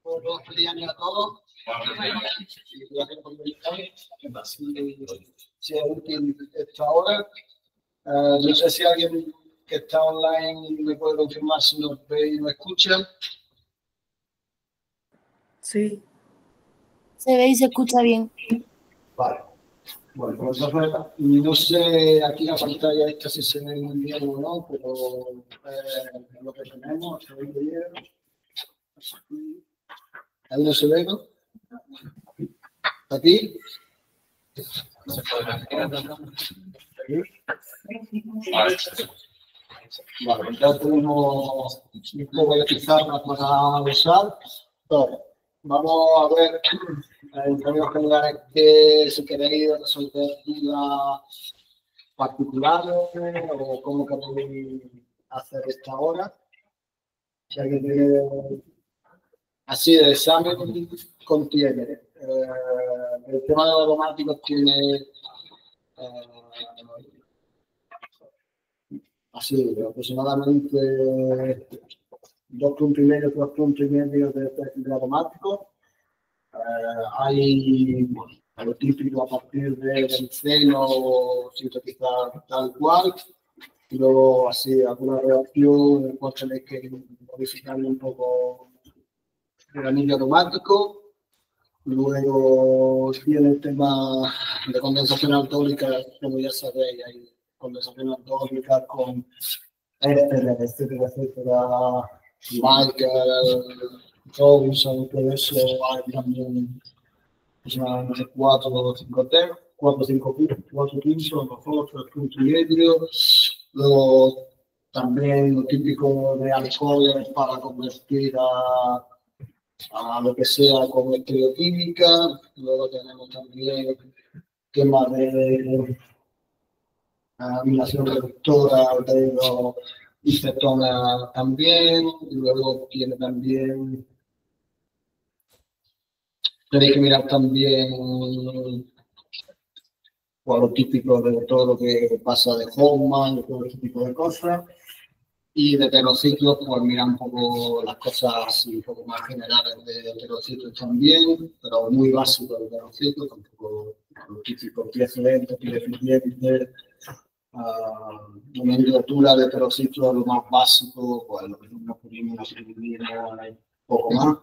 Buenos días a todos. Si es útil esta hora. No sé si alguien que está online me puede confirmar si nos ve y nos escucha. Sí. Se ve y se escucha bien. Vale. Bueno, pues no sé aquí la pantalla esta si se ve muy bien o no, pero lo que tenemos, se ve bien. Ahí no se ve, ¿no? ¿Aquí? Vale, ya tenemos un poco de pizarra para usar. Entonces, vamos a ver en términos generales que si queréis resolver dudas particulares o cómo queréis hacer esta hora. Si alguien tiene así de examen, contiene el tema de los automáticos tiene así aproximadamente 2,5 puntos, 3,5 puntos de automático. Hay lo típico a partir de benceno, sintetizar tal cual. Y luego así alguna reacción en cual tenéis que modificarle un poco el anillo automático. Luego tiene el tema de condensación alcohólica, como ya sabéis, hay condensación alcohólica con etcétera, Michael, Robinson, todo eso, hay también aproximadamente 4 o 5 T, 4 15, a lo mejor 3 puntos y medio. Luego también lo típico de alcoholes para convertir a lo que sea con estereoquímica. Luego tenemos también temas de aminación reductora de los acetona también. Y luego tiene también, tenéis que mirar también por lo típico de todo lo que pasa de Hoffman y todo ese tipo de cosas. Y de heterociclos, pues mira un poco las cosas así, un poco más generales de heterociclos también, pero muy básico de heterociclos, tampoco lo típico, pie excelente, pie deficiente, una endotura de heterociclos, lo más básico, pues lo que nos pudimos escribir un poco más.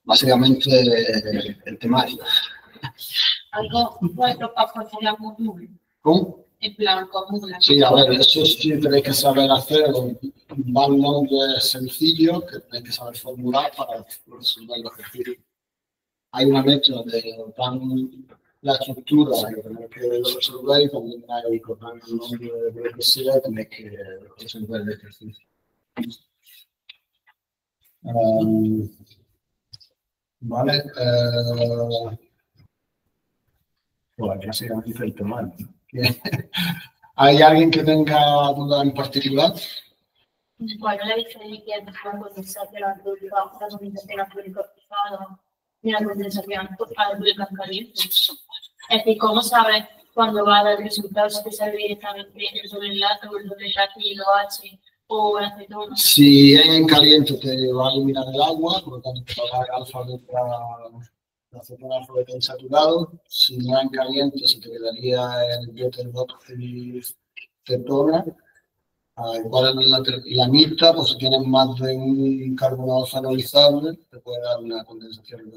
Básicamente el temario. Algo bueno para poner muy ¿Cómo? En plan común. Sí, a ver, eso sí tenéis que saber hacer un background sencillo que tenéis que saber formular para resolver los ejercicios. Hay una mezcla de la estructura que tenéis que resolver y también hay con el nombre de lo que sea tenéis que resolver el ejercicio. Vale. Bueno, ya se dice el tema. ¿Hay alguien que tenga duda en particular? ¿Cuál es la diferencia entre la condensación alcohólica, la condensación alcohólica fijada y la condensación alcohólica caliente? Es decir, ¿cómo sabes cuándo va a dar resultados que sale directamente sobre el lato, el WKI, lo H o el acetona? Si es en caliente te va a eliminar el agua, por lo tanto te va a dar alfa de la acetona alfa insaturado. Si no es en caliente se te quedaría el bioterboxicetona. Igual en la mixta, pues si tienes más de un carbonato fenolizable, te puede dar una condensación.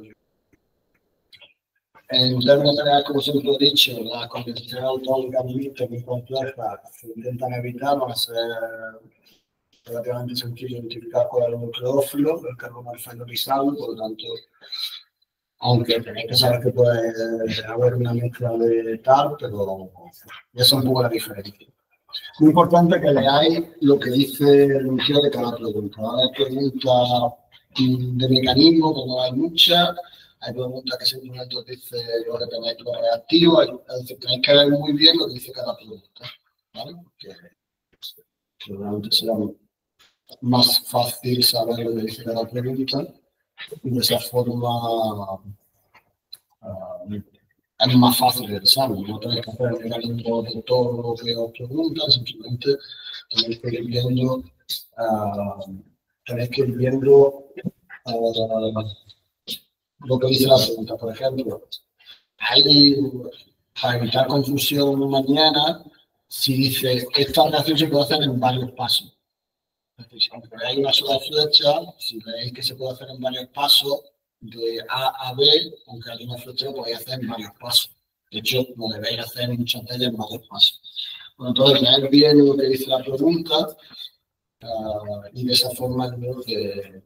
En términos generales, como siempre he dicho, las condensaciones autónicas mixtas muy complejas se intentan evitar, van a ser relativamente sencillo identificar cuál es el nucleófilo, el carbonato fenolizable, por lo tanto, aunque tenéis que saber que puede haber una mezcla de tal, pero ya es un poco la diferencia. Muy importante que leáis lo que dice el enunciado de cada pregunta. Hay preguntas de mecanismo, que no hay muchas, hay preguntas que simplemente os dice lo que tenéis que ver activo, es decir, tenéis que ver muy bien lo que dice cada pregunta, ¿vale? Porque seguramente será más fácil saber lo que dice cada pregunta y de esa forma es más fácil el examen, no tenéis que hacer el mecanismo de todo lo que os preguntan, simplemente tenéis que ir viendo, lo que dice la pregunta. Por ejemplo, para evitar confusión mañana, si dice, esta reacción se puede hacer en varios pasos. Es decir, aunque hay una sola flecha, si veis que se puede hacer en varios pasos, de A a B, aunque hay una flecha, lo podéis hacer en varios pasos. De hecho, lo debéis hacer muchas veces en varios pasos. Bueno, entonces, leer bien lo que dice la pregunta y de esa forma creo que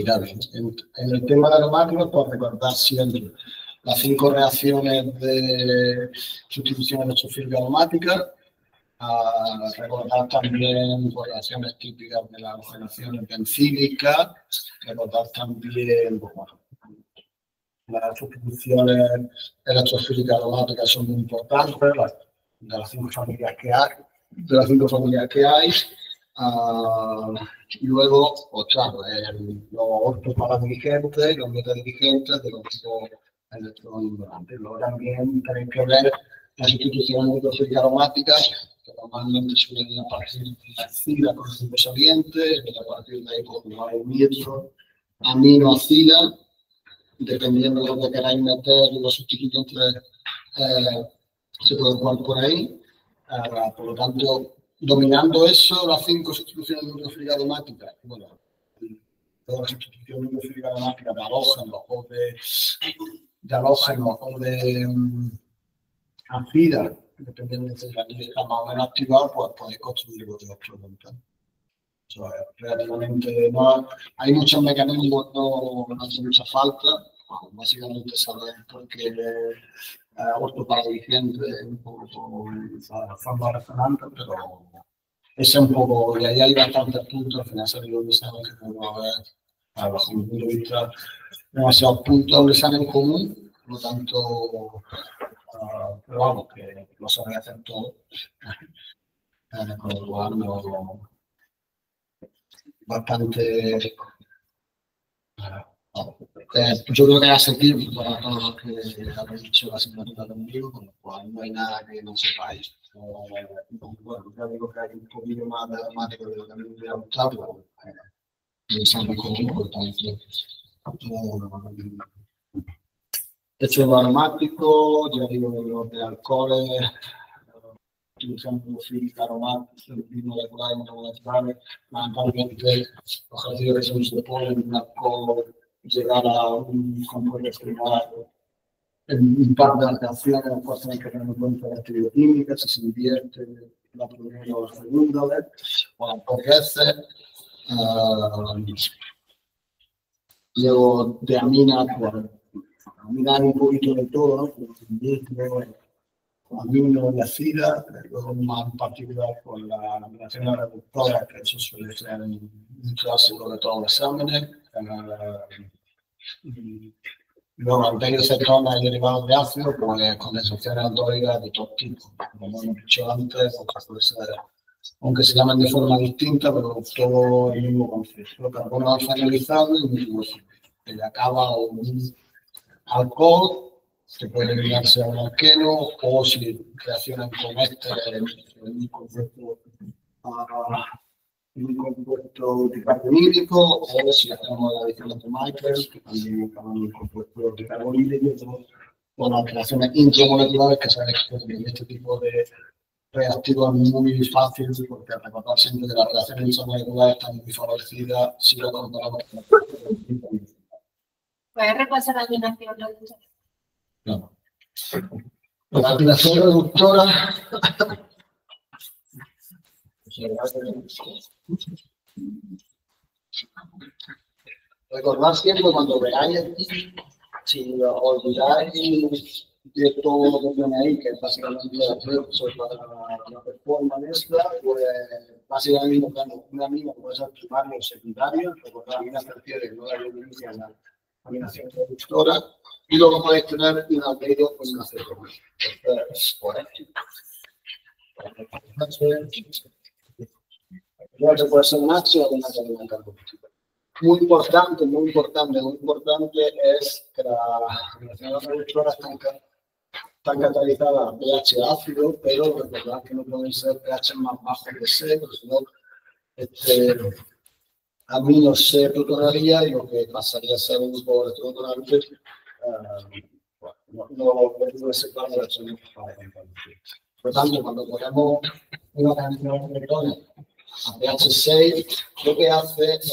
claro, en el tema de los macros, pues recordar siempre las 5 reacciones de sustitución electrofílica aromática. Recordar también reacciones típicas de las halogenaciones bencílicas, recordar también las sustituciones electrofílicas aromáticas son muy importantes, de las 5 familias que hay, y luego, pues claro, los ortoparadirigentes y los metadirigentes de los tipos electroindurantes. Luego también tenéis que ver las sustituciones electrofílicas aromáticas, que normalmente suelen ir a partir de la acida con el saliente, y a partir de ahí pues hay nitro, amino, acida, dependiendo de lo que queráis meter, los sustituyentes se pueden jugar por ahí. Por lo tanto, dominando eso, las 5 sustituciones nucleofílicas aromáticas, bueno, todas las sustituciones nucleofílicas aromáticas de halógenos o de acida, dependiendo de la que está más o menos activada, pues podéis construir vuestras preguntas. Relativamente no hay muchos mecanismos, no hace mucha falta, básicamente saber por qué ortoparadirigente un poco forma resonante, pero ese es un poco, y ahí hay bastantes puntos, al final salió un examen que podemos ver, bajo mi punto de vista, demasiados puntos de un examen común, por lo tanto, pero vamos, que lo sabéis hacer todo, con lo cual no, bastante, yo creo que es asequible para todos los que habéis hecho la asignatura conmigo, con lo cual no hay nada que no sepáis. Bueno, ya digo que hay un poquillo más de aromático de lo que a mí me hubiera gustado, pero pensando como importante. Hecho lo aromático, ya digo, los de alcoholes, utilizando física aromática, molecular y no moleculares, lamentablemente los ejercicios que se ponen un alcohol llegar a un compuesto final en un par de reacciones, pues tenéis que tener en cuenta la estereoquímica, si se invierte la primera o la segunda vez, o las dos veces. Luego de amina, pues amina un poquito de todo, ¿no? Amino y acida, luego más en particular con la nominación reductora, que eso suele ser un clásico de todos los exámenes. Luego, anteriocetona y derivados de ácido, pues condensaciones aldólicas de todo tipo. Como hemos dicho antes, aunque se llaman de forma distinta, pero todo el mismo concepto. Carbono alfa ionizado y un que acaba un alcohol, que puede eliminarse a un alqueno, o si reaccionan con un compuesto dicarbonílico, o si hacemos la adición de Michael, que también acaban un compuesto dicarbonílico, o las reacciones intramoleculares, que sabéis que en este tipo de reactivos es muy fácil, porque recordar siempre que las reacciones intramoleculares están muy favorecidas si lo comparamos con las. ¿Puedes repasar la combinación? No. La combinación reductora. Recordad siempre cuando veáis aquí, si olvidáis de todo lo que tiene ahí, que es básicamente la performance, pues básicamente una mina puede ser primaria o secundaria, porque la mina se refiere no a la inicia a la laminación reductora, y luego podéis tener un albedo con una célula. Entonces, por ejemplo, puede ser un H o una cadena carbonítica. Muy importante es que la laminación reductora está catalizada a pH ácido, pero recordad que no pueden ser pH más bajos que C, porque si no, a mí no se protonaría y lo que pasaría a ser un grupo electrotonante no se puede reaccionar para compartir. Por lo tanto, cuando ponemos una cantidad de electrones a pH 6, lo que hace es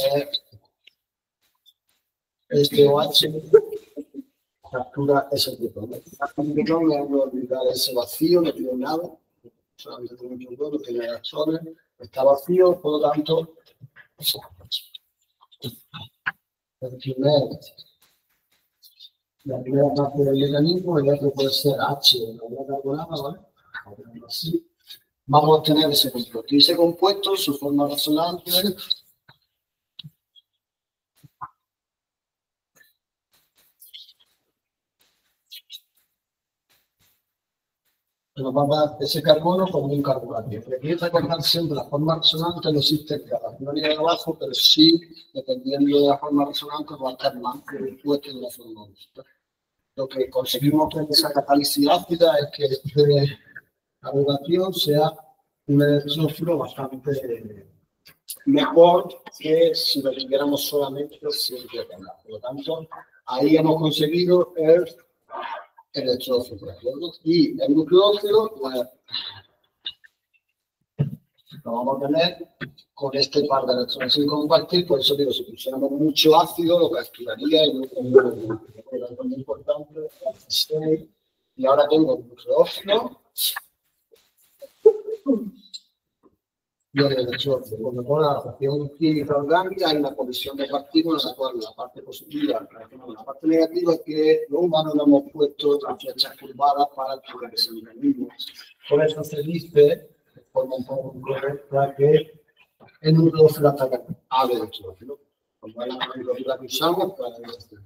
este OH captura ese protón. El protón me voy a olvidar ese vacío, no tiene nada, solamente tiene un protón, no tiene reacciones, está vacío, por lo tanto, la primera parte del mecanismo, el otro puede ser H, la carbonada, ¿vale? Así. Vamos a obtener ese compuesto. Y ese compuesto, su forma resonante, nos va a dar ese carbono como un carburante. Pero hay que recordar siempre la forma resonante no existe en cada teoría de abajo, pero sí, dependiendo de la forma resonante, va a estar más compuesto de la forma mixta. Lo que conseguimos con esa catálisis ácida es que la relación sea un electrófilo bastante mejor que si lo tuviéramos solamente sin diagonal. Por lo tanto, ahí hemos conseguido el electrófilo, ¿de acuerdo? Y el nucleófilo, pues, lo vamos a tener con este par de electrones sin compartir. Por eso digo, si pusiéramos mucho ácido, lo capturaría y es muy importante. Y ahora tengo el nucleófilo y el electrófilo. Cuando con la reacción química orgánica hay una colisión de partículas, en la cual la parte positiva reacciona con la parte negativa, que los humanos le hemos puesto otras flechas curvadas para activar ese mecanismo. Por eso se dice, de forma un poco correcta, que el nucleófilo ataca al electrófilo. Como es la nomenclatura que usamos para el electrófilo.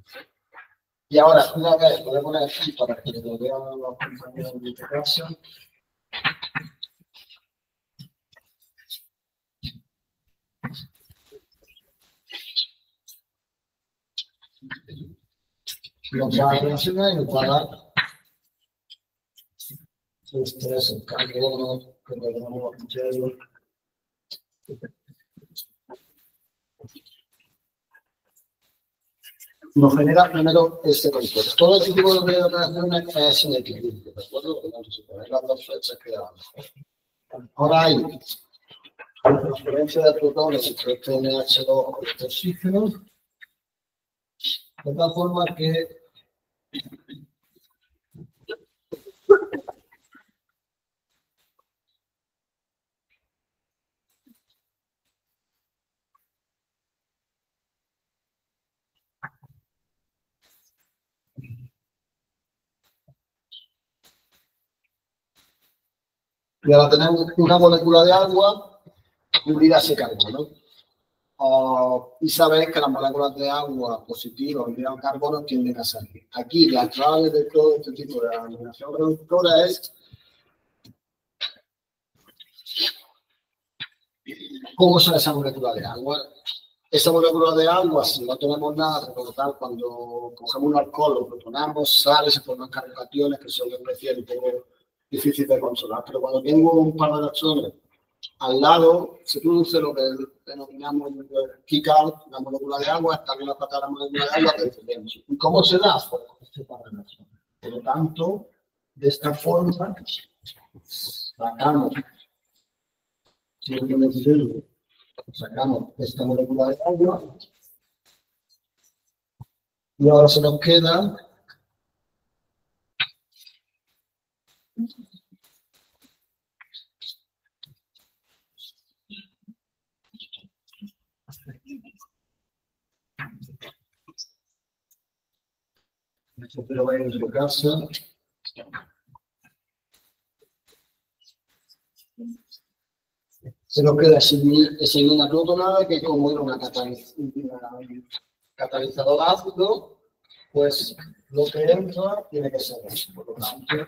Y ahora, una vez, voy a poner aquí para que lo vean los compañeros de esta clase. Lo va a relacionar y nos va a dar estrés, el carbono, que lo llamamos hielo. Nos genera primero este compuesto. Todo este tipo de reacciones es en equilibrio, ¿de acuerdo? Vamos a poner las dos flechas que damos. Ahora hay transferencia de protones entre este NH2 y este oxígeno, de tal forma que y ahora tenemos una molécula de agua unida a ese carbono. Y sabéis que las moléculas de agua positivas unidas al carbono tienden a salir. Aquí la clave de todo este tipo de eliminación reductora es cómo sale esa molécula de agua. Esa molécula de agua, si no tenemos nada, recordar cuando cogemos un alcohol, lo protonamos, sale, se forman carbocationes que son especiales un poco difíciles de controlar. Pero cuando tengo un par de reacciones al lado, se produce lo que denominamos kick-out, la molécula de agua, está en la pata de la molécula de agua que tenemos. ¿Y cómo se da? Pues este par de reacciones. Por lo tanto, de esta forma, sacamos esta molécula de agua y ahora se nos queda espero vayan en su casa. Se nos queda ese mina protonada que como era una catalizador ácido, pues lo que entra tiene que ser eso. Por lo tanto,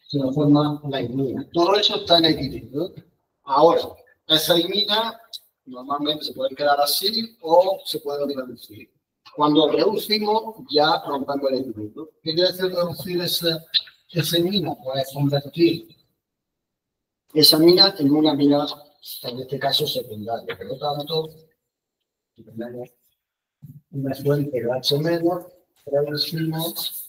se nos forma la imina. Todo eso está en equilibrio. Ahora, esa imina normalmente se puede quedar así o se puede reducir. Cuando reducimos, ya rompemos el equilibrio. ¿Qué quiere decir reducir esa imina? Pues convertir esa mina en una mina, en este caso, secundaria. Por lo tanto, tenemos una fuente de H menos, reducimos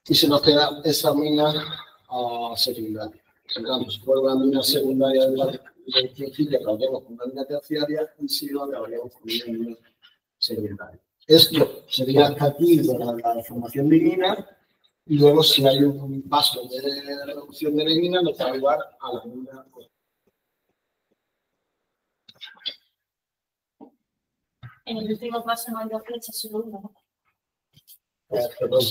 y se nos queda esa mina secundaria. Entonces, si fuera una mina secundaria del principio, acabaríamos con una mina terciaria y si no, acabaríamos con una mina secundaria. Esto sería hasta aquí la formación de mina y luego si hay un paso de reducción de la mina nos va a llevar a la mina. En el último paso no hay dos flechas, solo una. Perdón,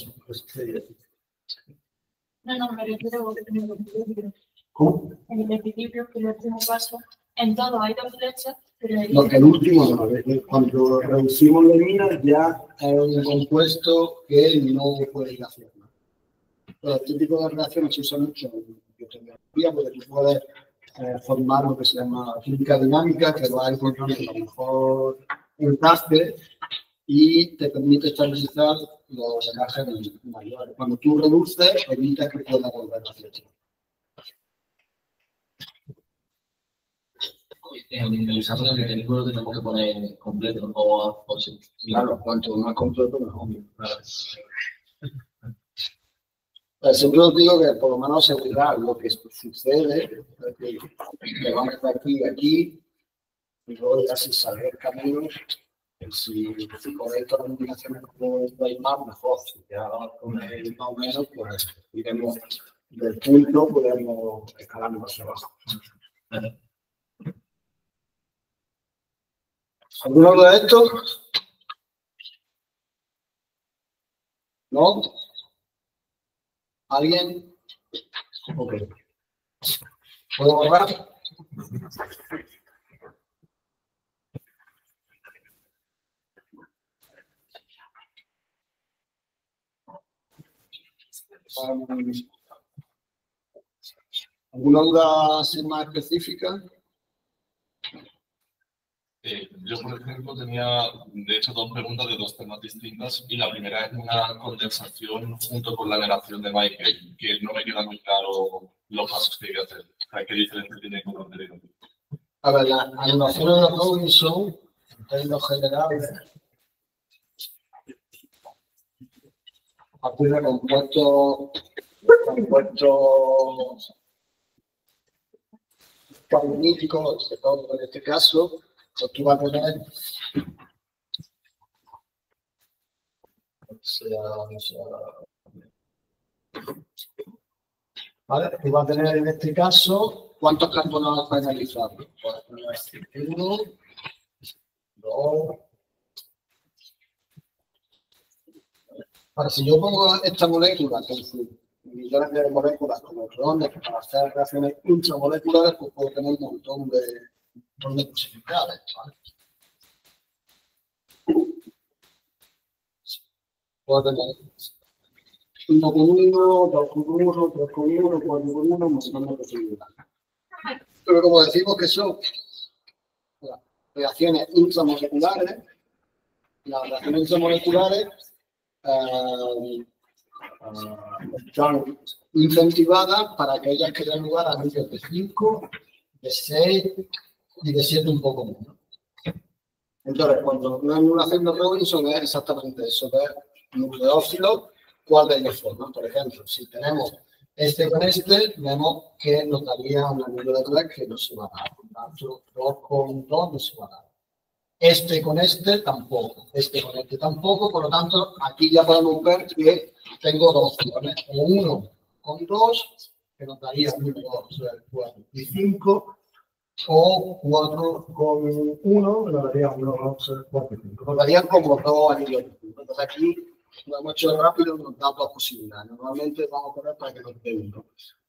No, me refiero en el equilibrio. ¿cómo? En el equilibrio, que el último paso, en todo hay dos flechas, pero No, que el último no, cuando reducimos la mina ya es un compuesto que no puede ir a hacer nada. Pero este tipo de reacciones se usa mucho en biotecnología porque tú puedes formar lo que se llama química dinámica, que va a encontrar el mejor enlace y te permite estabilizar los enlaces mayores. Cuando tú reduces, evitas que pueda volver a hacer. En el examen de técnico lo tenemos que poner completo o sí. Claro, cuanto más completo, mejor. Claro. Siempre os digo que por lo menos asegurar lo que sucede, que vamos de aquí a aquí, y luego ya si sale el camino, si con estas combinaciones como hay más, mejor. Si ya con el más o menos, pues iremos del punto, podemos escalar más hacia abajo. ¿Alguno de estos? ¿No? ¿Alguien? Ok. ¿Puedo borrar? ¿Alguna duda así más específica? Yo, por ejemplo, tenía, de hecho, dos preguntas de dos temas distintas. Y la primera es una condensación junto con la negación de Michael, que no me queda muy claro los pasos que hay que hacer. ¿Qué diferencia tiene con los derivados? A ver, las animaciones de Robinson, en términos generales, partir de compuestos magníficos, de todo en este caso, pues tú vas a tener, ¿vale? Tú vas a tener en este caso, ¿cuántos carbonatos penalizados? Pues 1, 2. Ahora, si yo pongo esta molécula, que es millones de moléculas como clones para hacer reacciones intramoleculares, pues puedo tener un montón de posibilidades, ¿vale? Puedo tener 1 con 1, 2 con 1, 3 con 1, 4 con 1, un montón de posibilidades. Pero como decimos que son reacciones intramoleculares, las reacciones intramoleculares están incentivadas para aquellas que den lugar a anillos de 5, de 6 y de 7 un poco menos. Entonces, cuando una anulación de Robinson es exactamente eso, ver nucleófilos, cuál de ellos forman. Por ejemplo, si tenemos este con este, vemos que nos daría un anillo de 3 que no se va a dar. Por tanto, 2 con 2 no se va a dar. Este con este tampoco. Este con este tampoco. Por lo tanto, aquí ya podemos ver que tengo dos opciones. O 1 con 2, que nos daría 1, 2, 3, 4 y 5. O 4 con 1, que nos daría 1, 2, 3, 4 y 5. Nos darían como dos anillos. Entonces aquí lo hemos hecho rápido, nos da dos posibilidades. Normalmente vamos a poner para que nos dé 1.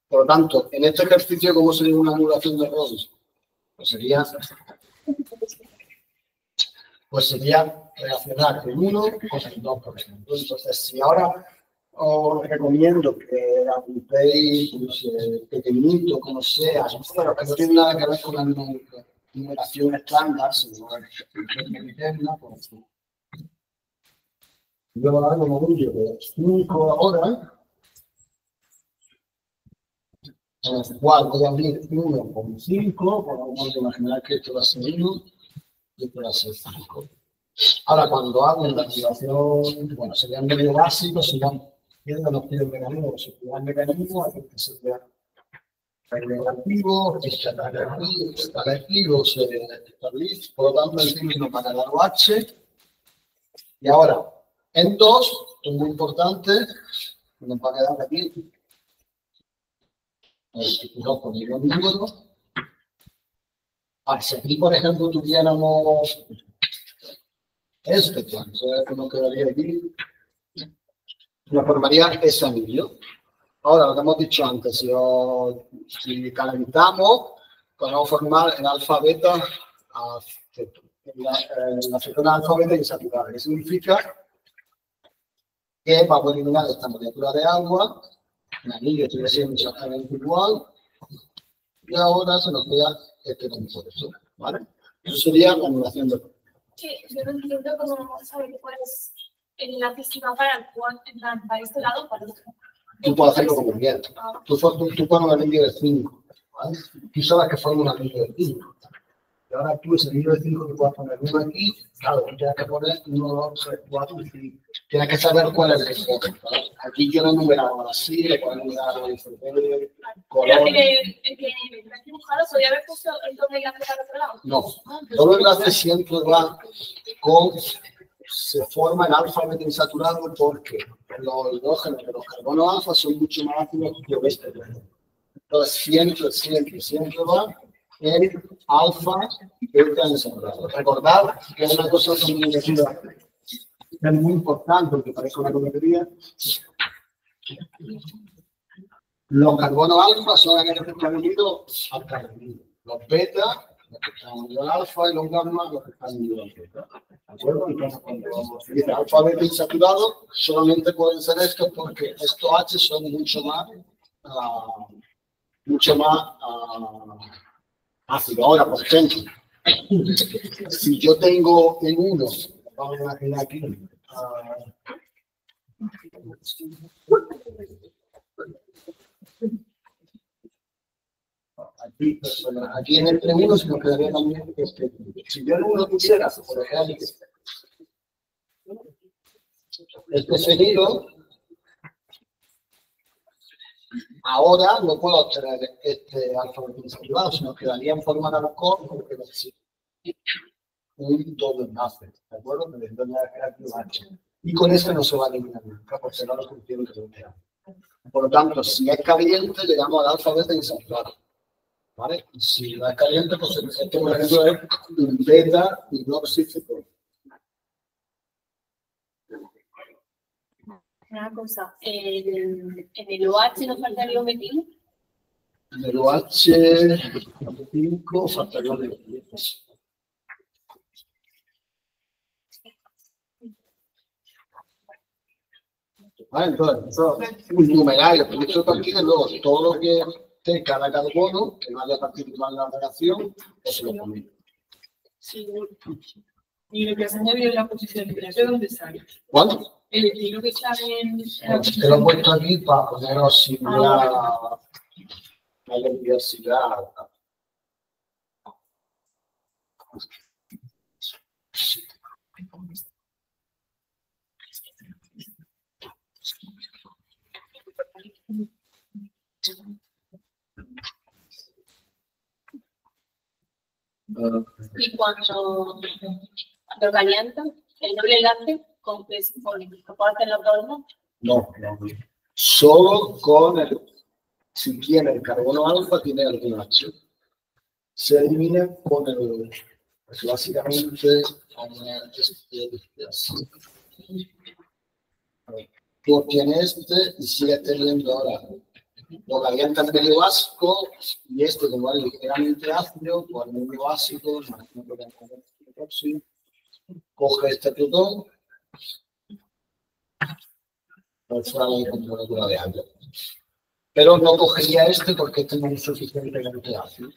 Por lo tanto, en este ejercicio, ¿cómo sería una anulación de Robinson? Pues sería relacionar el 1 con el 2, por ejemplo. Entonces, si ahora os recomiendo que apuntéis pequeñito, como sea, pero que no tiene nada que ver con la numeración estándar, sino interna, pues yo voy a dar un modullo de 5 ahora, en el cual voy a abrir 1 con 5, podemos imaginar que esto va a ser 1 y esto va a ser 5. Ahora, cuando hago la activación, bueno, serían medio básicos, serían viendo los tiros mecanismos, si el mecanismo, aquí que sería el negativo, está negativo, se establece, por lo tanto, el término para el H. Y ahora, en 2, esto es muy importante, nos va a quedar aquí, el 2 con el número. Si aquí, por ejemplo, tuviéramos este, entonces nos quedaría aquí, nos formaría ese anillo. Ahora, lo que hemos dicho antes, si calentamos, podemos formar el alfa beta aceto. La acetona alfa beta insaturada, que significa que vamos a eliminar esta molécula de agua, el anillo sigue siendo exactamente igual, y ahora se nos queda este compuesto, ¿vale? Eso sería la anulación de... Sí, yo no entiendo cómo saber cuál es la física para este lado, para el otro. Tú puedes hacerlo como quieras. Tú pones un anillo de 5, ¿vale? Tú sabes que forma un anillo de 5. Y ahora tú ese anillo de 5 que puedes poner uno aquí, claro, tú tienes que poner 1, 2, 3, 4 y 5. Tienes que saber cuál es el que forma. Aquí yo no he numerado así, le puedo numerar el color. Pero el que me has dibujado, ¿podría haber puesto el doble enlace al otro lado? No, todo el enlace siempre va con... Se forma el alfa beta insaturado porque los hidrógenos de los carbonos alfa son mucho más ácidos que los este. Entonces, siempre va el alfa beta insaturado. Recordad que es una cosa comunicativa que es muy importante, porque parece una tontería. Los carbonos alfa son aquellos que están unidos al carbono. Los beta, los que están unidos al alfa, y los gamma, los que están unidos al beta. ¿De acuerdo? Entonces, cuando se dice alfa beta insaturado, solamente pueden ser estos porque estos H son mucho más ácidos. Ahora, por ejemplo, si yo tengo en 1, vamos a imaginar aquí, aquí en el 1 se nos quedaría también este. Si yo en 1 quisiera, por ejemplo, este seguido, ahora no puedo obtener este alfa beta insaturado, sino quedaría en forma de alcohol porque necesito un doble enlace, ¿de acuerdo? Y con este no se va a eliminar nunca, porque no lo contiene que lo tenga. Por lo tanto, si es caliente, llegamos al alfa beta insaturado. ¿Vale? Si no es caliente, pues este, por ejemplo, es un beta hidroxicetona. Una cosa, en el OH nos faltaría un metil. En el OH 5 faltaría un metil. Vale, entonces, eso es un numerario, pero esto aquí de luego todo lo que tenga cada carbono, que no haya participado en la reacción, eso lo ponemos. Sí. Y lo que has añadido en la posición de ¿de dónde sale? ¿Cuándo? El estilo que está en... Te lo he puesto aquí para poneros así la diversidad. Y cuando lo calientan, el doble enlace con que se pone, aparte en la forma. No. Solo con el, si tiene el carbono alfa, tiene alguna acción. Se elimina con el, pues básicamente, así. Tú obtienes este y sigues teniendo ahora. Lo calienta el medio básico y este, como es ligeramente ácido, pues el medio básico, coge este protón, transforma en temperatura de agua. Pero no cogería este porque este no es suficientemente ácido.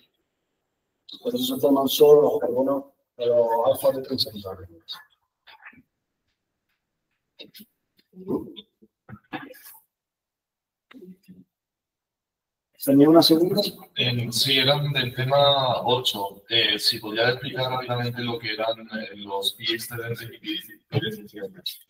Por eso se forman solo los carbonos, los alfa de transitorios. ¿Tenía una segunda? Sí, eran del tema 8. Si podía explicar rápidamente lo que eran los pi excedentes y pi deficientes.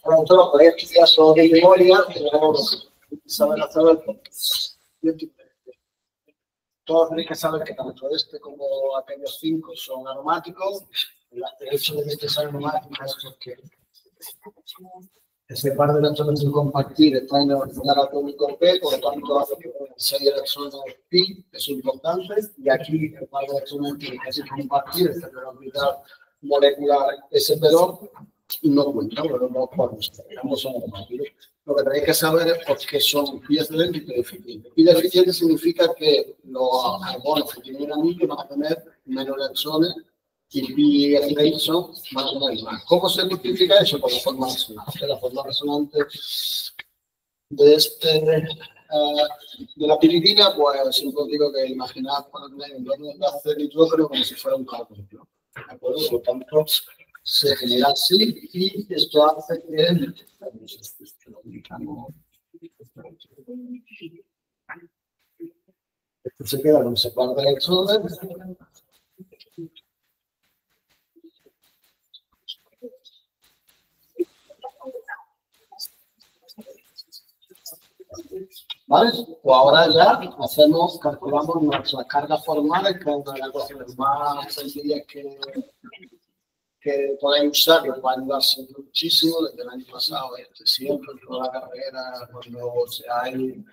Pronto lo podéis estudiar solo de memoria, pero saber hacerlo. Todos tenéis que saber que tanto este como aquellos 5 son aromáticos. El hecho de que este sea aromático es que ese par de electrones sin compartir está en el orbital atómico P, por lo tanto hace que 6 electrones pi, es importante, y aquí el par de electrones tiene que sin compartir está en el orbital molecular SP2 y no cuenta, pero no podemos estar, ambos son aromáticos. Lo que tenéis que saber es por qué son pi excedente y pi deficiente. Pi deficiente significa que los carbonos que tienen anillo van a tener menos electrones y pi excedente van a tener más. ¿Cómo se multiplica eso? Por la forma resonante. La forma resonante de la piridina, pues siempre os digo que imaginad ponerle en torno de hacer nitrógeno como si fuera un carbono. ¿De acuerdo? Por lo tanto, se genera así y esto hace que esto se queda con ese par de electrones. ¿Vale? Pues ahora ya calculamos nuestras cargas formales, que es una de las cosas más sencillas que podéis usar, que os va a ayudar siempre muchísimo, desde el año pasado, siempre, en toda la carrera, cuando seáis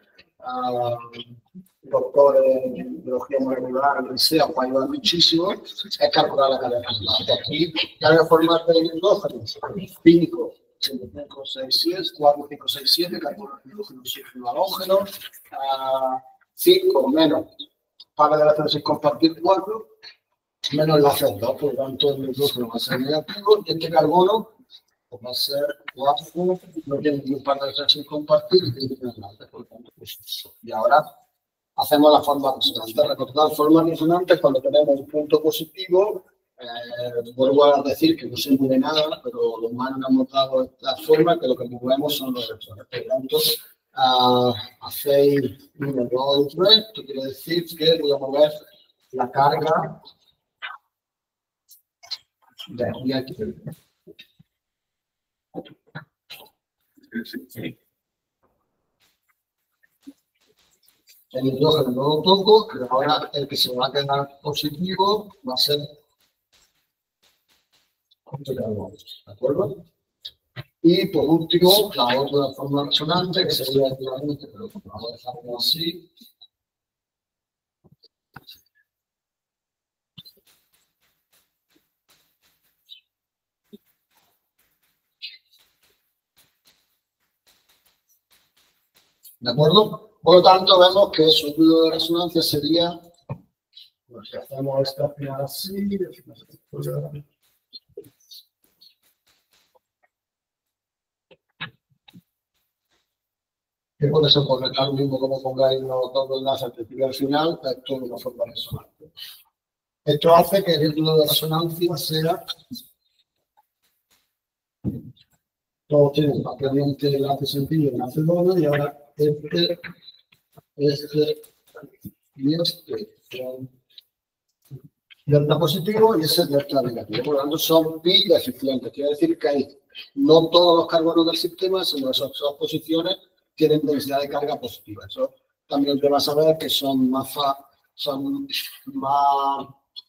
doctores en biología molecular, lo que sea, os va a ayudar muchísimo, es calcular la carga formal. Aquí, carga formal de hidrógeno, 5, 5, 6, 7, 4, 5, 6, 7, calculo el hidrógeno, oxígeno, halógeno, 5 menos, para de la sin compartir 4, menos la celda, por lo tanto el hidrógeno va a ser negativo y este carbono pues va a ser 4, no tiene ningún par de sin compartir y tiene que tener por lo tanto, pues eso. Y ahora hacemos la forma resonante. Recordad, forma resonante cuando tenemos un punto positivo. Vuelvo a decir que no se mueve nada, pero los humanos hemos dado esta forma que lo que movemos son los electrones. Por lo tanto, hacéis 1, 2 y 3. Esto quiere decir que voy a mover la carga de aquí a aquí. El hidrógeno no lo toco, pero ahora el que se va a quedar positivo va a ser este carbono, ¿de acuerdo? Y por último, la otra forma resonante, que sería equivalente, pero vamos a dejarlo así. ¿De acuerdo? Por lo tanto, vemos que su ruido de resonancia sería, bueno, si hacemos esta final así, que puede ser por lo mismo como pongáis los dos enlaces al principio y al final, es todo de una forma resonante. Esto hace que el ruido de resonancia sea, todos tienen prácticamente enlace sencillo, enlace doble, y ahora este y este son delta positivo y ese delta negativo. Por lo tanto, son pi deficientes. Quiere decir que no todos los carbonos del sistema, sino esas dos posiciones, tienen densidad de carga positiva. Eso también te vas a ver que son más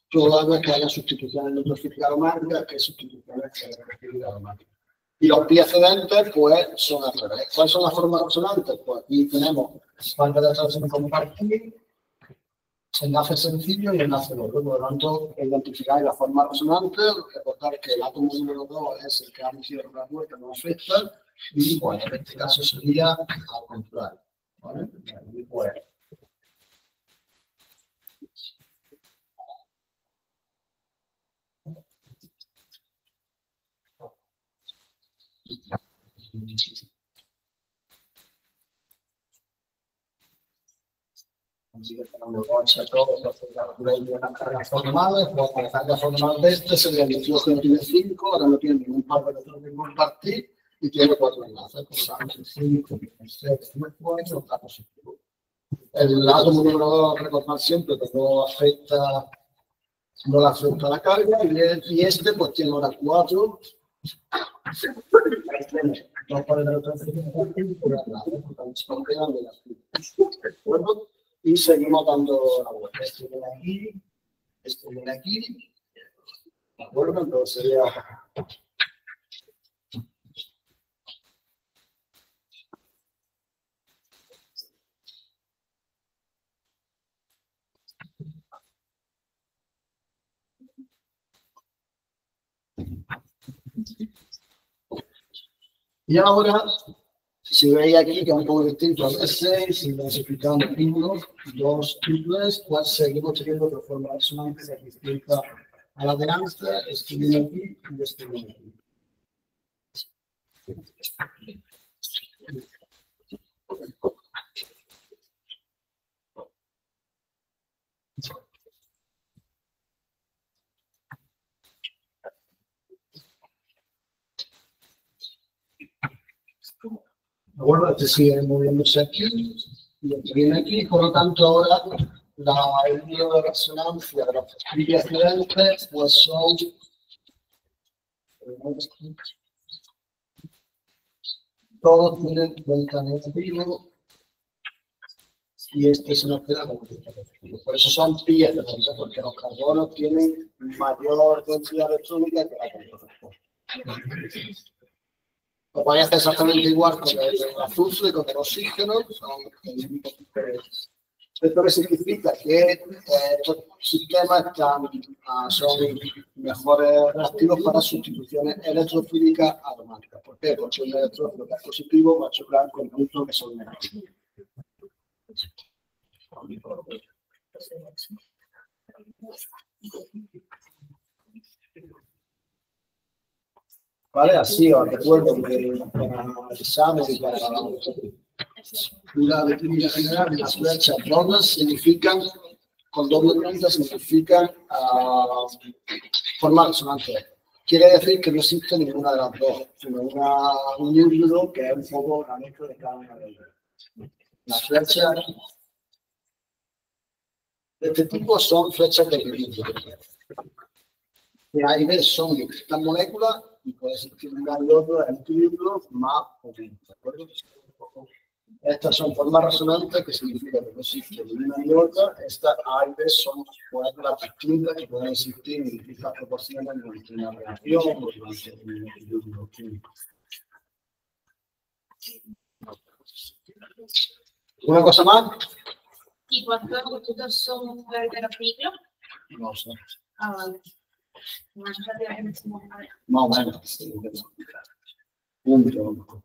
probables que haya sustituciones neutrofílicas aromáticas que sustituciones electrofílicas aromáticas. Y los pi excedentes, pues, son al revés. ¿Cuáles son las formas resonantes? Pues aquí tenemos parte de la traducción compartir, enlace sencillo y enlace doble. Por lo tanto, identificar la forma resonante, recordar que el átomo número 2 es el que ha recibido la vuelta, no afecta, y bueno, en este caso sería al contrario. ¿Vale? Y pues, así que tenemos las cargas formales, pues la carga formal de este sería el nitrógeno tiene 5, ahora no tiene ningún par de electrones de compartir y tiene 4 enlaces, por lo tanto 5, 6, 4 está positivo. El átomo número 2, recordar siempre que no le afecta la carga, y este pues tiene ahora 4. Dos pares de electrones de compartir por el lado, por tanto estamos creando las pilas. ¿De acuerdo? Y seguimos dando la vuelta. Esto viene aquí, esto viene aquí. ¿De acuerdo? Entonces sería. Y ahora, si veis aquí que es un poco distinto al S6, si clasificamos 1, 2 y 3, pues seguimos teniendo otra forma resonante que explica a la delante, este viene aquí y este viene aquí. Bueno, este sigue moviéndose aquí y este viene aquí, por lo tanto ahora el número de resonancia de los pi excedentes pues son todos tienen delta negativo y este se nos queda como delta positivo. Por eso son pi excedentes, porque los carbonos tienen mayor densidad electrónica que la contrarrespuesta. Lo podría hacer exactamente igual con el azufre y con el oxígeno. Esto que significa que estos sistemas son mejores reactivos para sustituciones electrofílicas aromáticas. ¿Por qué? Porque un electrófilo que es positivo va a chocar con puntos que son negativos. ¿Vale? Así os recuerdo que para el examen y para la de química general, las flechas dobles significan, con doble punta significan forma resonante. Quiere decir que no existe ninguna de las dos, sino un híbrido que es un poco la mezcla de cada una de ellas. Las flechas de este tipo son flechas de equilibrio. A y B son estas moléculas y puede existir un y otro equilibrio más o menos. ¿De acuerdo? Estas son formas resonantes que significa que no existe una y otra. Estas A y B son moléculas distintas que pueden existir en distintas proporciones durante una reacción o durante un equilibrio químico. ¿Una cosa más? ¿Y cuántos objetos son heterociclos? No sé. Ah, vale. Más o menos. Punto.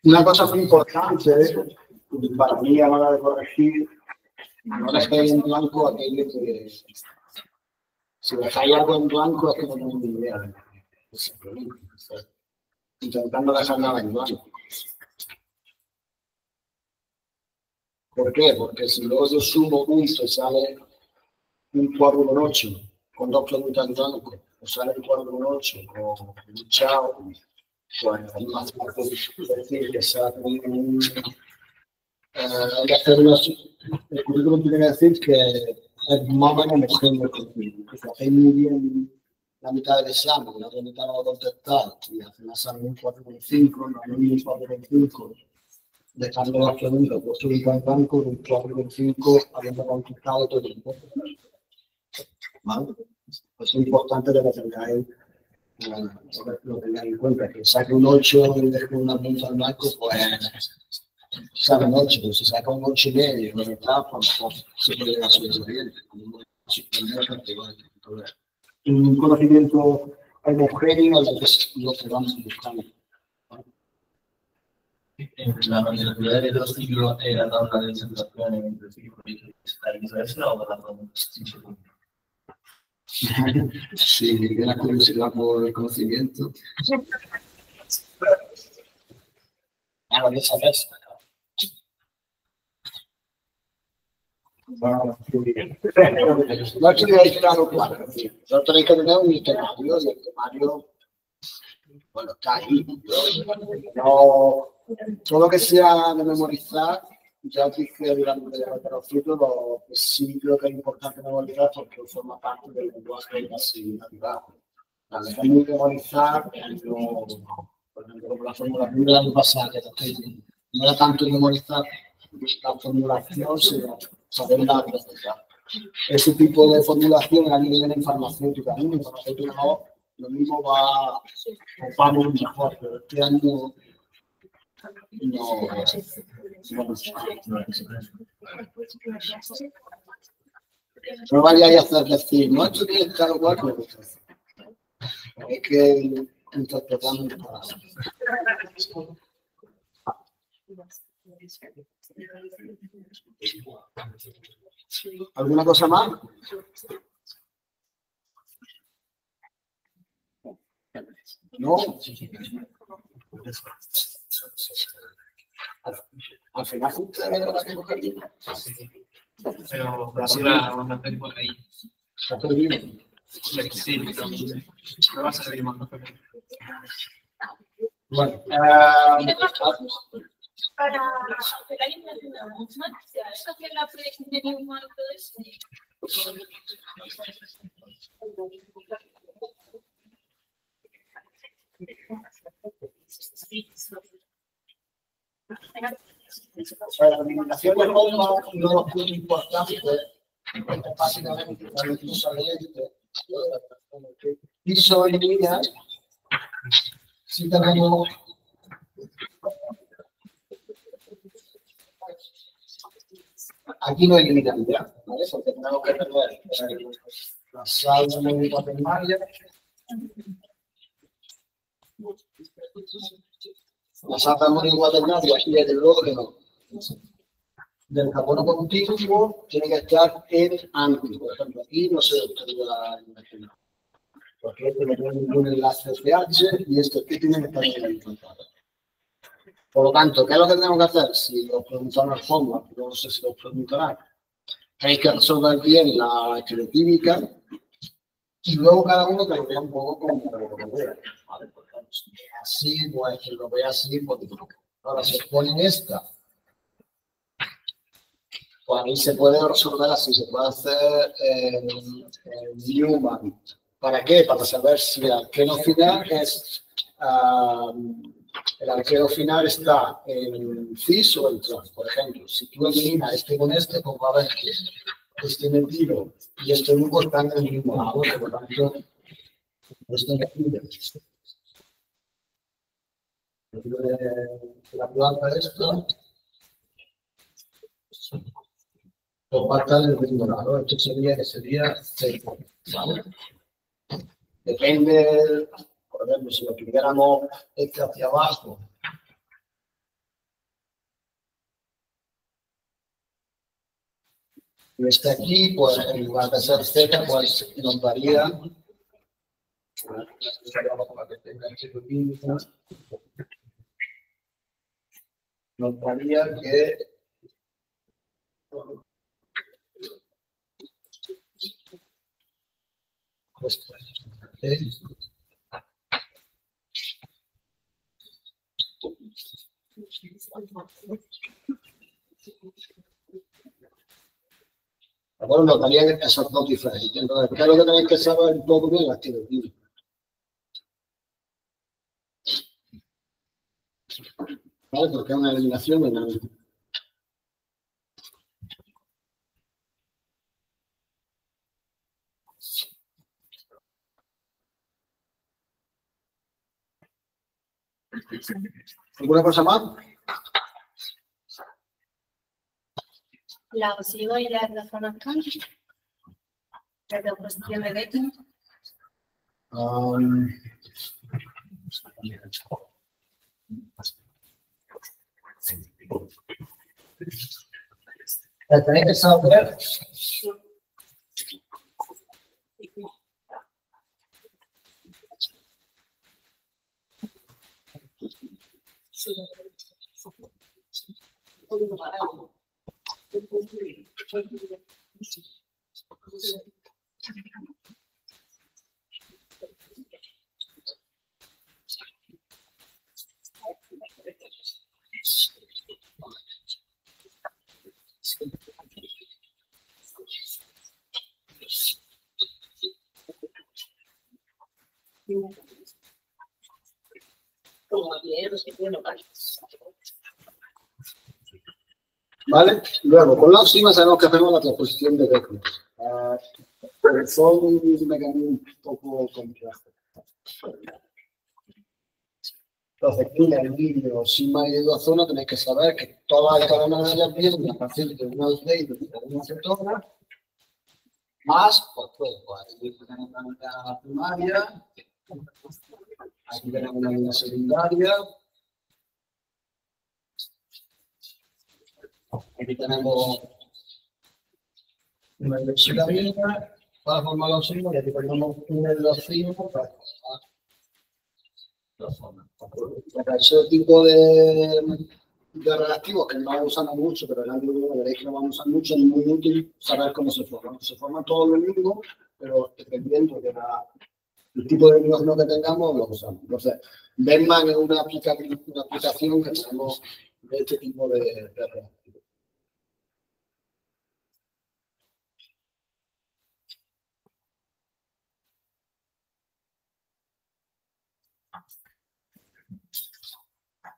Una cosa muy importante para mí a la hora de corregir, no dejáis en blanco aquello que... Si dejáis algo en blanco es que no tenéis ni idea. Simplemente, intentando dejar nada en blanco. ¿Por qué? Porque si luego yo sumo puntos y sale un cuadro de 8 con 2 preguntas en blanco, o sale un cuadro de 8 con un chao, pues es más fácil decir que sale un... hay que hacer una... El currículum tiene que decir que es más o menos homogéneo el currículum. Que si hacéis muy bien la mitad del examen, la otra mitad no va a contestar, y al final sale un 4,5, no hay un 4,5, dejando las preguntas puesto en blanco, un 4,5 habiendo contestado todo el tiempo. ¿Vale? Pues es importante que lo tengáis en cuenta, que saque un 8 y deje una punta en blanco, pues saca un 8, pero si saca un 8,5 y está, pues se puede llegar a subir bien. Un conocimiento homogéneo es lo que vamos buscando. La universidad de los ciclos era la tabla de saturación entre ciclos y viceversa o la tabla Sí, de la curiosidad por el conocimiento. Ahora ya sabes. No estudiáis claro. No tenéis que tener un temario, y el temario, bueno, está ahí. No, todo lo que sea de memorizar, ya os dije durante los ciclos, lo que sí creo que es importante memorizar porque forma parte del lenguaje casi natural. La de memorizar, por ejemplo, como la formulación del año pasado, no era tanto memorizar la formulación, sino saber la procesar. Ese tipo de formulación a nivel de farmacéutica, ¿no? Lo mismo va muy mejor, pero este año no vayáis a hacer decir, no, esto tiene que estar igual, hay que interpretar muchas palabras. ¿Alguna cosa más? No. Al final usted ve la que coger. Pero basura van a hacer por ahí. Sí, no va a ser más. Bueno, para la información, ¿eso que la proyección de mi humano todo eso? la alimentación de bomba, uno de los puntos importantes, básicamente, cuando tú sales piso hoy día, si tenemos aquí no hay linealidad, ¿vale? Porque tenemos que tener la sal de la primaria, la sal de la cuaternaria y el hidrógeno del carbono continuo tiene que estar en ángulo. Por ejemplo, aquí no se obtiene la imagen. Porque este no tiene ningún enlace CH y esto aquí tiene que estar en el encontrado. Por lo tanto, ¿qué es lo que tenemos que hacer? Si os preguntan el fondo, no sé si os preguntarán, hay que resolver bien la estereoquímica y luego cada uno que lo vea un poco como lo vea. ¿Vale? Por ejemplo, si es así, pues que lo vea así, porque ahora se ponen esta. Pues ahí se puede resolver así, se puede hacer Newman. ¿Para qué? Para saber si el alqueno final es... el alqueno final está en cis o en trans. Por ejemplo, si tú eliminas este con este, pues va a ver que este metido y este grupo están en el mismo lado. Por lo tanto, este metido. La planta esta, pues va a estar en el mismo lado. Esto sería 6, ¿vale? Depende Por ejemplo, si lo tuviéramos hacia abajo, y este aquí, pues en lugar de ser Z, pues nos daría. Nos daría que. Bueno, nos daría esos dos diferentes. Entonces, ¿qué es lo que tenéis que saber un poco bien? Las tiene aquí. ¿Vale? Porque es una eliminación de nada. ¿Alguna cosa más? La OSIGO y la razón actual. La oposición de veto. Tenéis que saber. ¿Vale? Luego, con la óptima sabemos que hacemos la transposición de vectores. Son un mecanismo un poco complejo. Entonces, aquí en el vídeo sigma y de dos zonas tenéis que saber que todas y cada una de ellas vienen a partir de una ley de una acetona, más, pues aquí tenemos una unidad primaria, aquí tenemos una unidad secundaria, aquí tenemos una electroquímica para formar los signos y aquí tenemos un endocino para formar los formas. Para ese tipo de reactivos que no usamos mucho, pero en el álgebra veréis que no vamos a usar mucho, es muy útil saber cómo se forman. Se forman todos lo mismo, pero dependiendo del tipo de hidrógeno que tengamos, lo usamos. Entonces, Benman es una aplicación que tenemos de este tipo de reactivos.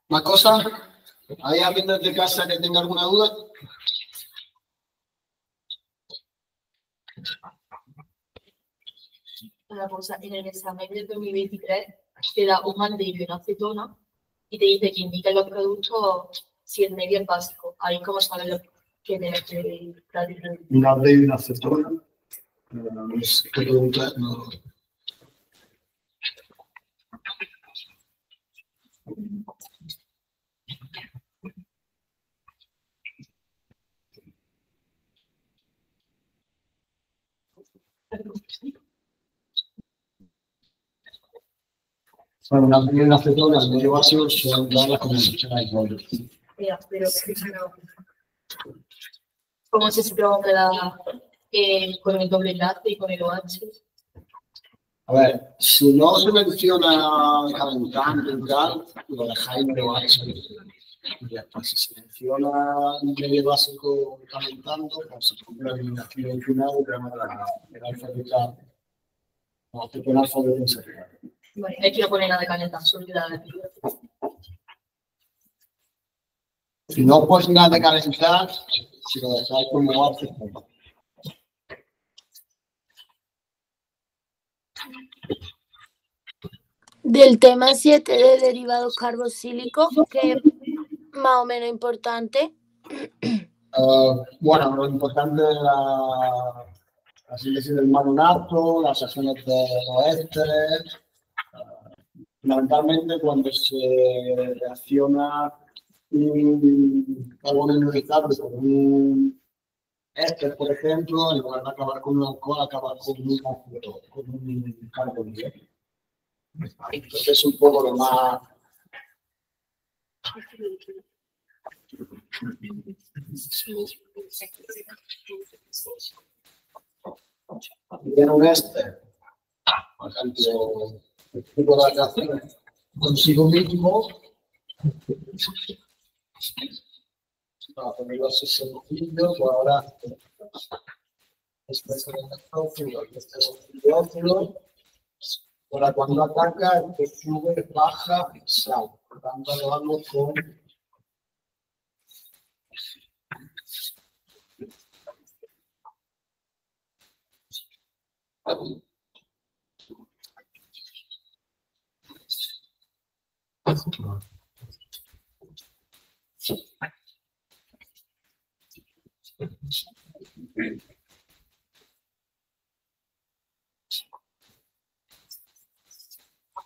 ¿Más cosas? ¿Hay alguien desde casa que tenga alguna duda? Una cosa, en el examen del 2023 te da un aldehído y una acetona y te dice que indica los productos si el medio es básico. Ahí cómo sabes lo que tienes que practicar. Un aldehído y una acetona. No sé qué pregunta. No. Bueno, una acetona, el medio básico, son todas las combinaciones de hidrógeno. Pero ¿cómo se pregunta con el doble enlace y con el OH? A ver, si no se menciona calentando y tal, lo dejáis en el OH. Ya está, si se menciona un medio básico calentando, pues se pone la eliminación final y tenemos el alfa de tal. Vamos a poner alfa de densidad. Bueno, hay que no poner nada de calentar, solo queda de pico. Si no pones nada de calentar, si lo dejáis como hace, Del tema 7 de derivado carboxílico, que es más o menos importante. bueno, lo importante es la síntesis del malonacto, las acciones de los ésteres, Fundamentalmente cuando se reacciona un carbono ionizable con un éster, por ejemplo, en lugar de acabar con un alcohol, acaba con un ácido, con un carbono. Entonces es un poco lo más... Tiene un éster, por ejemplo, el tipo de reacciones consigo mismo, para ponerlo así sencillo, pues ahora este es el nitrógeno y este es el hidrógeno. Ahora cuando ataca, el que sube, baja, sale. Por tanto, lo hago con...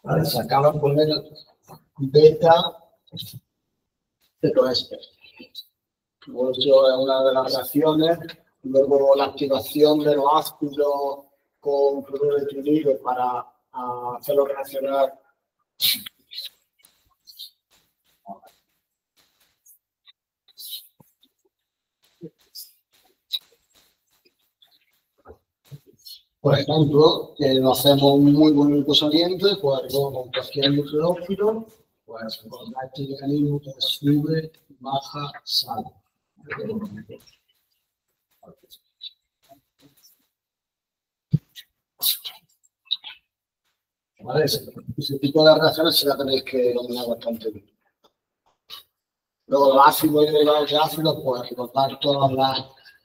Vale, se acaba de poner beta cetoéster. Eso es una de las reacciones. Luego la activación de los ácidos con cloruro de etililo para hacerlo reaccionar. Por ejemplo, que lo hacemos un muy bonito saliente, pues luego con cualquier nucleófilo, pues con este mecanismo que sube, baja, sale. ¿Vale? Ese tipo de reacciones se la tenéis que dominar bastante bien. Luego los ácidos y derivados de ácidos, pues recordar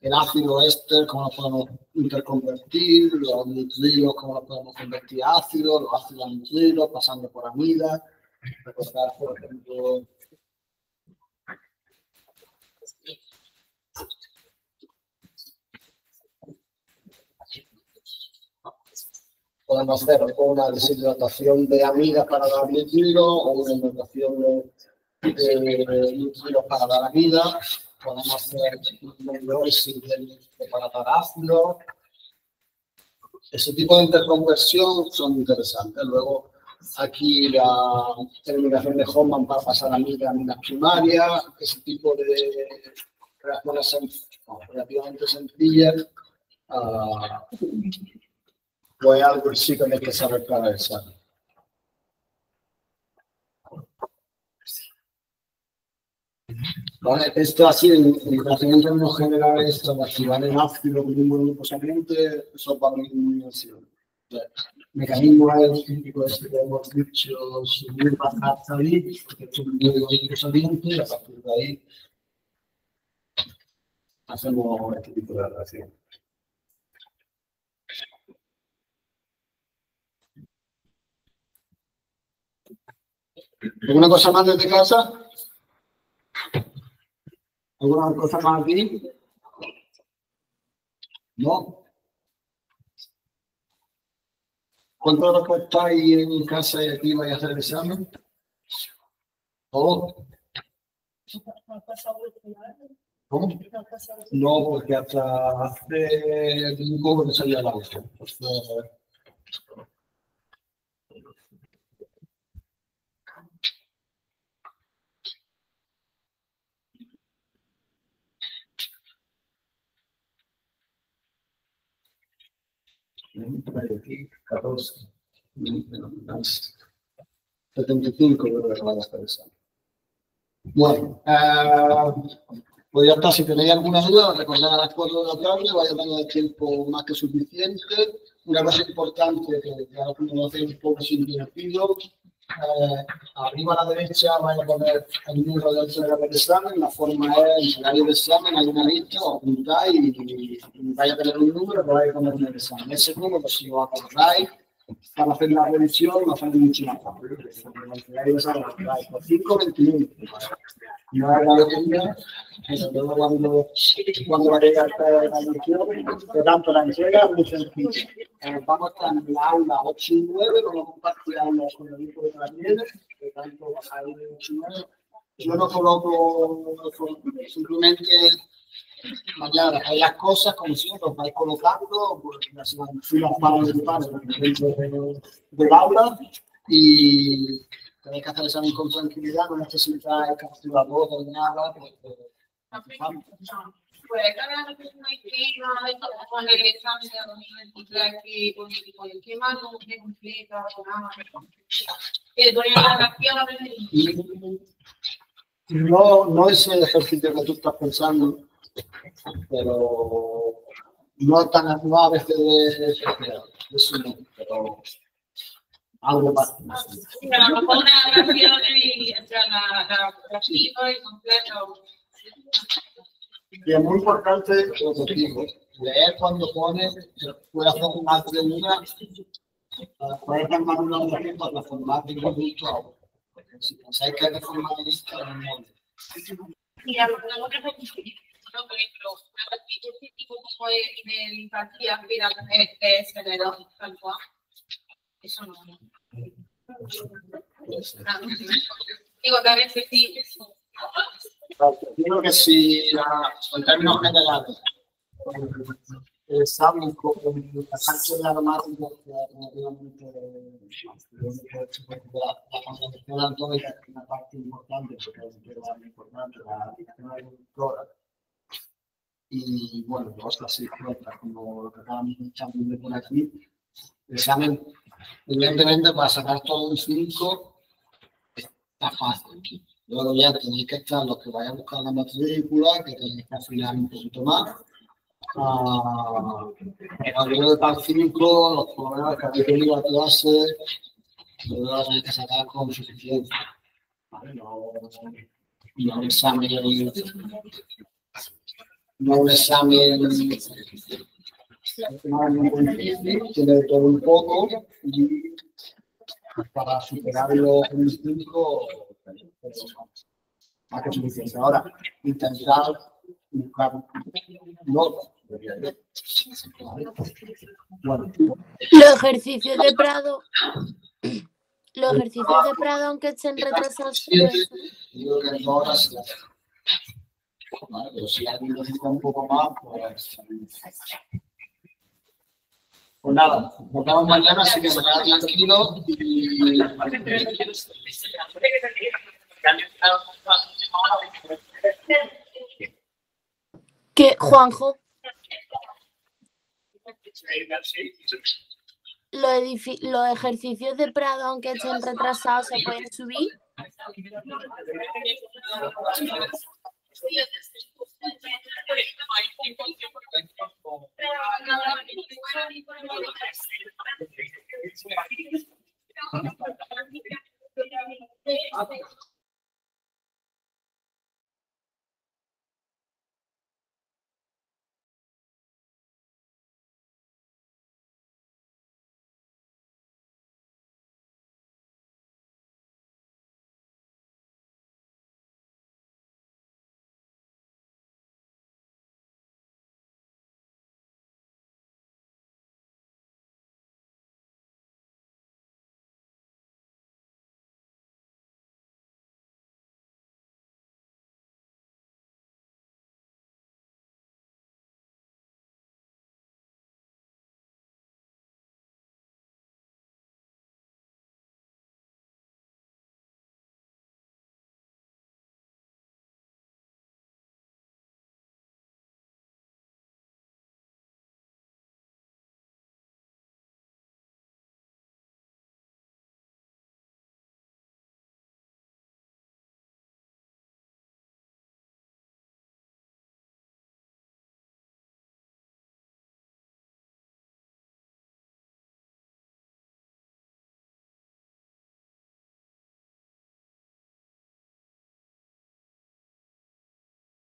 el ácido éster, cómo lo podemos interconvertir, los nitrilos, cómo lo podemos convertir a ácido, los ácidos nitrilos, pasando por amida. Recordar, por ejemplo, podemos hacer una deshidratación de amida para dar nitrilo o una hidratación de nitrilos para dar amida. Podemos hacer hidrólisis para dar ácido. Ese tipo de interconversión son interesantes. Luego, aquí la terminación de Hoffman para pasar a aminas primarias. Ese tipo de reacciones relativamente sencillas. Pues algo que sí tenéis que saber para eso. Vale, esto así, en términos generales, esto de activar el ácido con un buen posiblemente, eso para mí es muy sencillo. El mecanismo es el típico este que hemos dicho, subir, bajar, salir, que es un muy bonito saliente, y a partir de ahí hacemos este tipo de reacción. ¿Alguna cosa más desde casa? ¿Alguna cosa más aquí? ¿No? ¿Cuántos de los que estáis en casa y aquí vais a hacer el examen? ¿Todos? ¿Cómo? No, porque hasta hace un poco que salía la otra. Aquí, 14, 75, creo que van a estar esa. Bueno, pues ya está. Si tenéis alguna duda, recordad a las 4 de la tarde, vaya a tener tiempo más que suficiente. Una cosa importante que ahora lo hacéis un poco sin divertido. Arriba a la derecha vais a poner el número de entrega del examen. La forma es, en el área de examen hay una lista, os apuntáis y vais a tener un número que vais a poner en el examen. Ese número, si os acordáis, para hacer la revisión va a salir mucho más rápido. Por 5:21. No es la locura, pero luego cuando va a llegar la revisión, por tanto la entrega es muy sencilla. Vamos a estar en la aula 8 y 9, vamos a compartir aulas con el equipo de las nieves, por tanto va a salir de 8 y 9. Yo no coloco simplemente mañana, hay las cosas como siempre, os vais colocando, pues las filas pares de pares dentro del aula y tenéis que hacer el examen con tranquilidad, no necesitáis capturar votos ni nada. Puede cambiar el clima, con el examen de 2023 y con el clima no se complica nada. No es el ejercicio que tú estás pensando, pero no tan a veces eso no, pero algo más. A lo mejor una relación entre la chica y completo. Y es muy importante lo que digo, leer cuando pone, puede hacer más de una, puede hacer más de una oración para transformar de un producto a otro. Si pensáis que hay que formar esto, no es. Mira, lo que por ejemplo, este tipo de empatía es general, tal cual. Eso no. Digo, que a veces sí. Creo que si, en términos generales, estamos con la parte de aromáticos que relativamente la concentración atómica es una parte importante, porque es una importante, la productora. Y bueno, otras sí, como lo que acabamos de echar por aquí, el examen, evidentemente, para sacar todo un 5 está fácil. Luego ya tenéis que estar los que vayan a buscar la matrícula, que tenéis que afinar un poquito más. En el de PAC 5, los problemas que habéis venido a clase, luego tenéis que sacar con suficiencia. ¿Vale? No un examen. No un examen. Tiene todo un poco y para superarlo en 5 más que suficiente. Ahora, intentar buscar notas. Bueno. Los ejercicios de Prado, aunque estén retrasados. Digo que en horas, vale, pero si alguien necesita un poco más, pues nada, nos vemos mañana, así que me quedo tranquilo y... Que, Juanjo, los ejercicios de Prado, aunque estén retrasados, ¿se pueden subir?